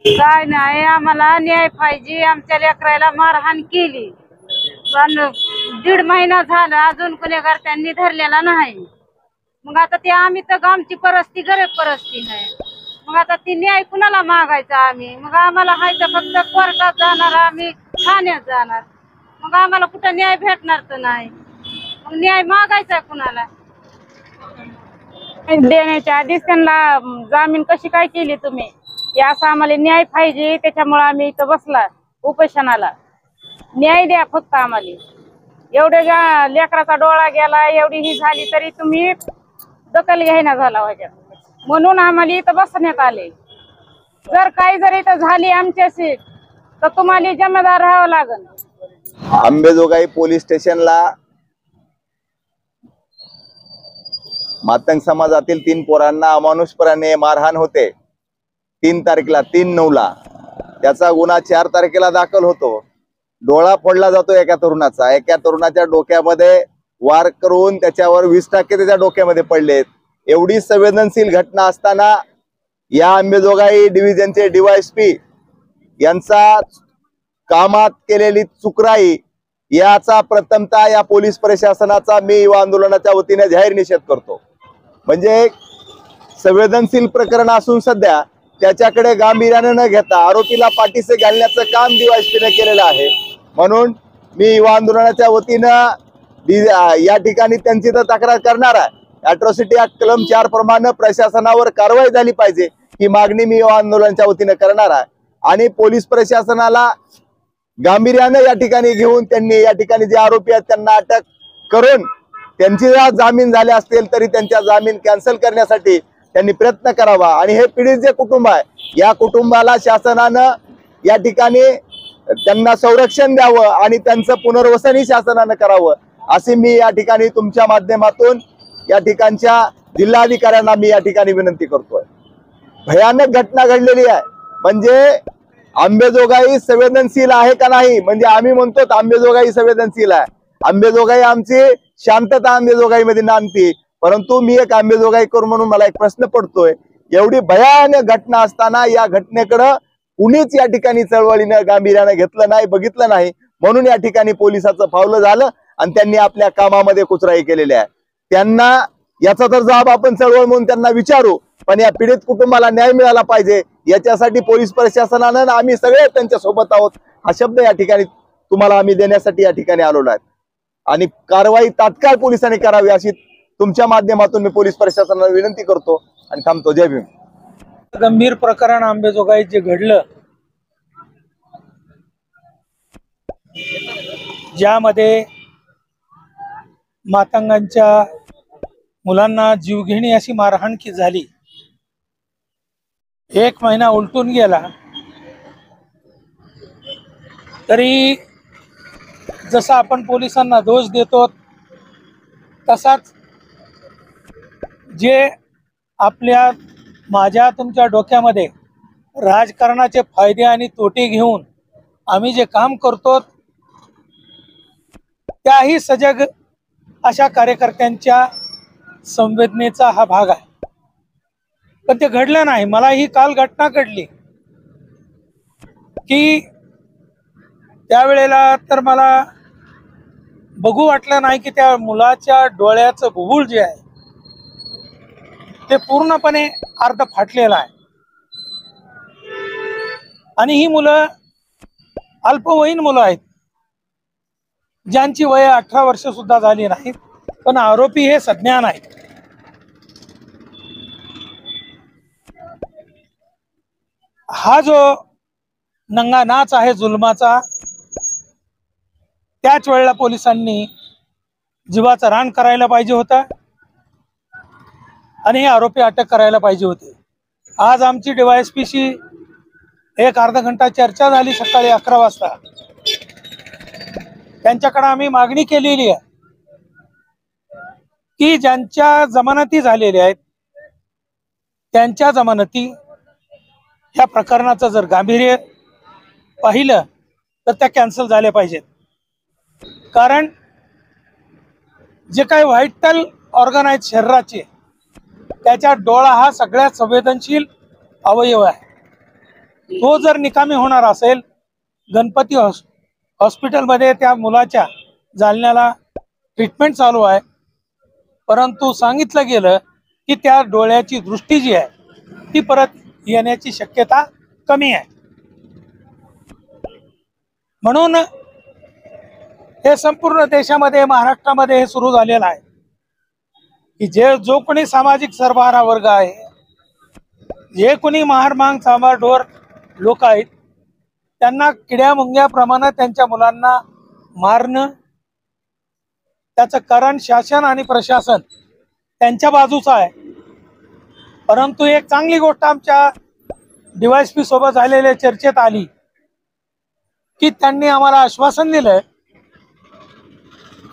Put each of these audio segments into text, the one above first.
काय नाही, आम्हाला न्याय पाहिजे। आमच्या लेकराला मारहाण केली पण 1.5 महिना झाला अजून गुन्हेगार धरलेला नाही। मग आता ते आम्ही तर आमची परिस्थिती गरीब परिस्थिती नाही। मग आता ती न्याय कुणाला मागायचा आम्ही? मग आम्हाला हाय तर फक्त कोर्टात जाणार, आम्ही ठाण्यात जाणार। मग आम्हाला कुठं न्याय भेटणार तर नाही। मग न्याय मागायचा कुणाला? देण्याच्या आधीच त्यांना जामीन कशी काय केली तुम्ही? हे असं आम्हाला न्याय पाहिजे, त्याच्यामुळे आम्ही इथं बसला उपोषणाला। न्याय द्या फक्त आम्हाला। एवढे लेकराचा डोळा गेला, एवढी ही झाली तरी तुम्ही दखल घ्यायना झाला ह्याच्यात, म्हणून आम्हाला इथं बसण्यात आले। जर काही जर इथं झाली आमच्याशी तर तुम्हाला जिम्मेदार राहावं लागेल। अंबेजोगाई पोलीस स्टेशनला मातंग समाजातील 3 पोरांना अमानुषपणाने मारहाण होते 3 तारखेला, 3/9ला। त्याचा गुन्हा 4 तारखेला दाखल होतो। डोळा फोडला जातो एका तरुणाचा। एका तरुणाच्या डोक्यामध्ये वार करून त्याच्यावर 20% त्याच्या डोक्यामध्ये पडलेत। एवढी संवेदनशील घटना असताना या अंबेजोगाई डिव्हिजनचे DYSP यांचा कामात केलेली चुकराई याचा प्रथमतः या पोलीस प्रशासनाचा मी युवा आंदोलनाच्या वतीने जाहीर निषेध करतो। म्हणजे संवेदनशील प्रकरण असून सध्या त्याच्याकडे गांभीर्याने न घेता आरोपीला पाठीसे घालण्याचं काम DYSPने केलेलं आहे। म्हणून मी युवा आंदोलनाच्या वतीनं या ठिकाणी त्यांची तर तक्रार करणार आहे। अॅट्रॉसिटी ऍक्ट कलम 4 प्रमाणे प्रशासनावर कारवाई झाली पाहिजे ही मागणी मी युवा आंदोलनाच्या वतीने करणार आहे। आणि पोलीस प्रशासनाला गांभीर्याने या ठिकाणी घेऊन त्यांनी या ठिकाणी जे आरोपी आहेत त्यांना अटक करून त्यांची जामीन झाले असतील तरी त्यांच्या जामीन कॅन्सल करण्यासाठी त्यांनी प्रयत्न करावा। आणि हे पीडित जे कुटुंब आहे या कुटुंबाला शासनानं या ठिकाणी त्यांना संरक्षण द्यावं आणि त्यांचं पुनर्वसनही शासनानं करावं अशी मी या ठिकाणी तुमच्या माध्यमातून या ठिकाणच्या जिल्हाधिकाऱ्यांना मी या ठिकाणी विनंती करतोय। भयानक घटना घडलेली आहे। म्हणजे अंबेजोगाई संवेदनशील आहे का नाही? म्हणजे आम्ही म्हणतो अंबेजोगाई संवेदनशील आहे। अंबेजोगाई आमची शांतता अंबेजोगाईमध्ये नांदती, परंतु मी एक अंबेजोगाई करू म्हणून मला एक प्रश्न पडतोय। एवढी भयानक घटना असताना या घटनेकडे कुणीच या ठिकाणी चळवळीनं गांभीर्यानं घेतलं नाही, बघितलं नाही। म्हणून या ठिकाणी पोलिसाचं फावलं झालं आणि त्यांनी आपल्या कामामध्ये कुचराई केलेली आहे। त्यांना याचा तर जबाब आपण चळवळ म्हणून त्यांना विचारू, पण या पीडित कुटुंबाला न्याय मिळाला पाहिजे याच्यासाठी पोलीस प्रशासनानं आम्ही सगळे त्यांच्या सोबत आहोत हा शब्द या ठिकाणी तुम्हाला आम्ही देण्यासाठी या ठिकाणी आलेलो आहे। आणि कारवाई तात्काळ पोलिसांनी करावी अशी तुमच्या माध्यमातून मी पोलीस प्रशासनाला विनंती करतो आणि थांबतो। जय भीम। गंभीर प्रकरण अंबेजोगाई जे घडलं, ज्यामध्ये मातंगांच्या मुलांना जीवघेणी अशी मारहाण की झाली। 1 महिना उलटून गेला तरी जसं आपण पोलिसांना दोष देतो तसाच जे माझ्या तुमच्या डोक्यामध्ये राजकारणाचे फायदे आणि तोटे घेऊन आम्ही जे काम करतो त्याही सजग अशा कार्यकर्त्यांच्या संवेदनेचा हा भाग आहे। पण ते घडलं नाही। मला ही काल घटना घडली की त्यावेळेला तर मला बघू वाटलं नाही की त्या मुलाच्या डोळ्याचं बुबुळ जे आहे ते पूर्णपणे अर्ध फाटलेलं आहे। आणि ही मुलं अल्पवयीन मुलं आहेत ज्यांची वय 18 वर्ष सुद्धा झाली नाहीत, पण आरोपी हे सज्ञान आहेत। हा जो नंगा नाच आहे जुलमाचा, त्याच वेळेला पोलिसांनी जीवाचं रान करायला पाहिजे होतं आणि हे आरोपी अटक करायला पाहिजे होते। आज आमची DYSPशी एक अर्धा घंटा चर्चा झाली सकाळी 11 वाजता। त्यांच्याकडे आम्ही मागणी केलेली आहे की ज्यांच्या जमानती झालेल्या आहेत त्यांच्या जमानती ह्या प्रकरणाचं जर गांभीर्य पाहिलं तर त्या कॅन्सल झाल्या पाहिजेत। कारण जे काही व्हायटल ऑर्गन आहेत शरीराचे त्याच्या डोळा हा सगळ्यात संवेदनशील अवयव आहे। तो जर निकामी होणार असेल, गणपती हॉस्पिटलमध्ये त्या मुलाच्या जालन्याला ट्रीटमेंट चालू आहे, परंतु सांगितलं गेलं की त्या डोळ्याची दृष्टी जी आहे ती परत येण्याची शक्यता कमी आहे. म्हणून हे संपूर्ण देशामध्ये, महाराष्ट्रामध्ये हे सुरू झालेलं आहे की जो कोणी सामाजिक सर्वहारा वर्ग आहे, जे कोणी महारमांग चांभारडोर लोक आहेत, त्यांना किड्या मुंग्याप्रमाणे त्यांच्या मुलांना मारणं, त्याचं कारण शासन आणि प्रशासन त्यांच्या बाजूचं आहे. परंतु एक चांगली गोष्ट आमच्या DYSP सोबत झालेल्या चर्चेत आली की त्यांनी आम्हाला आश्वासन दिलं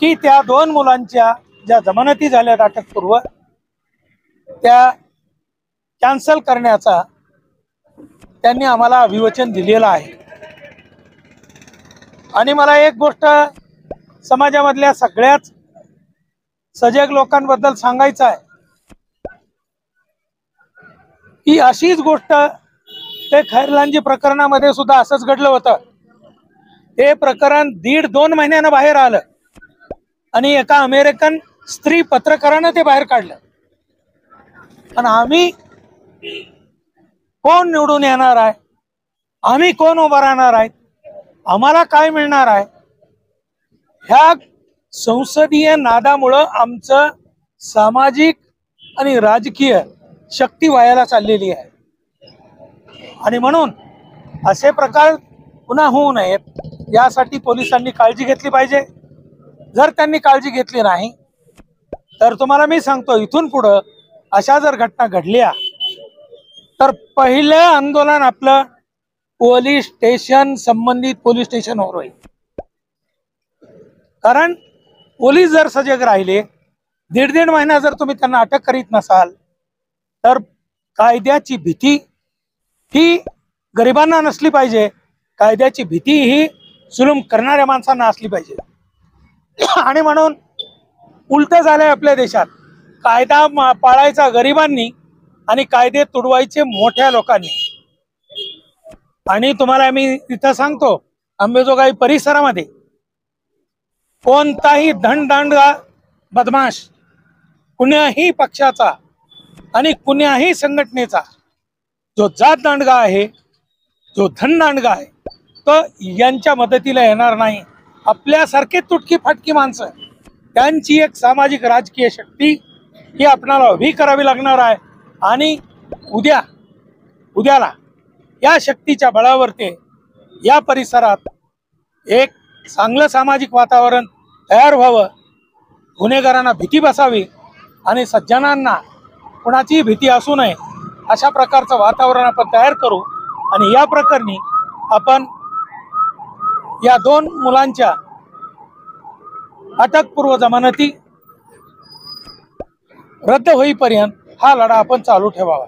की त्या 2 मुलांच्या ज्या जमानती झाल्यात अटकपूर्व, त्या कॅन्सल करण्याचा त्यांनी आम्हाला अभिवचन दिलेलं आहे. आणि मला एक गोष्ट समाजामधल्या सगळ्याच सजग लोकांबद्दल सांगायचं आहे की अशीच गोष्ट ते खैरलांजी प्रकरणामध्ये सुद्धा असंच घडलं होतं. हे प्रकरण 1.5-2 महिन्यानं बाहेर आलं आणि एका अमेरिकन स्त्री पत्रकारानं ते बाहेर काढलं. आणि आम्ही कोण निवडून येणार आहे, आम्ही कोण उभं राहणार आहे, आम्हाला काय मिळणार आहे, ह्या संसदीय नादामुळं आमचं सामाजिक आणि राजकीय शक्ती वायाला चाललेली आहे. आणि म्हणून असे प्रकार पुन्हा होऊ नयेत यासाठी पोलिसांनी काळजी घेतली पाहिजे. जर त्यांनी काळजी घेतली नाही तर तुम्हाला मी सांगतो, इथून पुढं अशा जर घटना घडल्या तर पहिलं आंदोलन आपलं पोलीस स्टेशन, संबंधित पोलीस स्टेशनवर होईल. कारण पोलीस जर सजग राहिले, 1.5 महिना जर तुम्ही त्यांना अटक करीत नसाल तर कायद्याची भीती ही गरिबांना नसली पाहिजे, कायद्याची भीती ही जुलूम करणाऱ्या माणसांना असली पाहिजे. आणि म्हणून उलट झालंय आपल्या देशात, कायदा पाळायचा गरिबांनी आणि कायदे तुडवायचे मोठ्या लोकांनी. आणि तुम्हाला मी इथं सांगतो, अंबेजोगाई परिसरामध्ये कोणताही धनदांडगा बदमाश कुण्याही पक्षाचा आणि कुण्याही संघटनेचा जो जात दांडगा आहे, जो धन दांडगा आहे, तो यांच्या मदतीला येणार नाही. आपल्यासारखे तुटकी फाटकी माणसं, त्यांची एक सामाजिक राजकीय शक्ती ही आपणाला उभी करावी लागणार आहे. आणि उद्याला या शक्तीच्या बळावरती या परिसरात एक चांगलं सामाजिक वातावरण तयार व्हावं, गुन्हेगारांना भीती बसावी आणि सज्जनांना कुणाची भीती असू नये अशा प्रकारचं वातावरण आपण तयार करू. आणि या प्रकरणी आपण या 2 मुलांच्या अटकपूर्व जमानती रद्द होईपर्यंत हा लढा आपण चालू ठेवावा.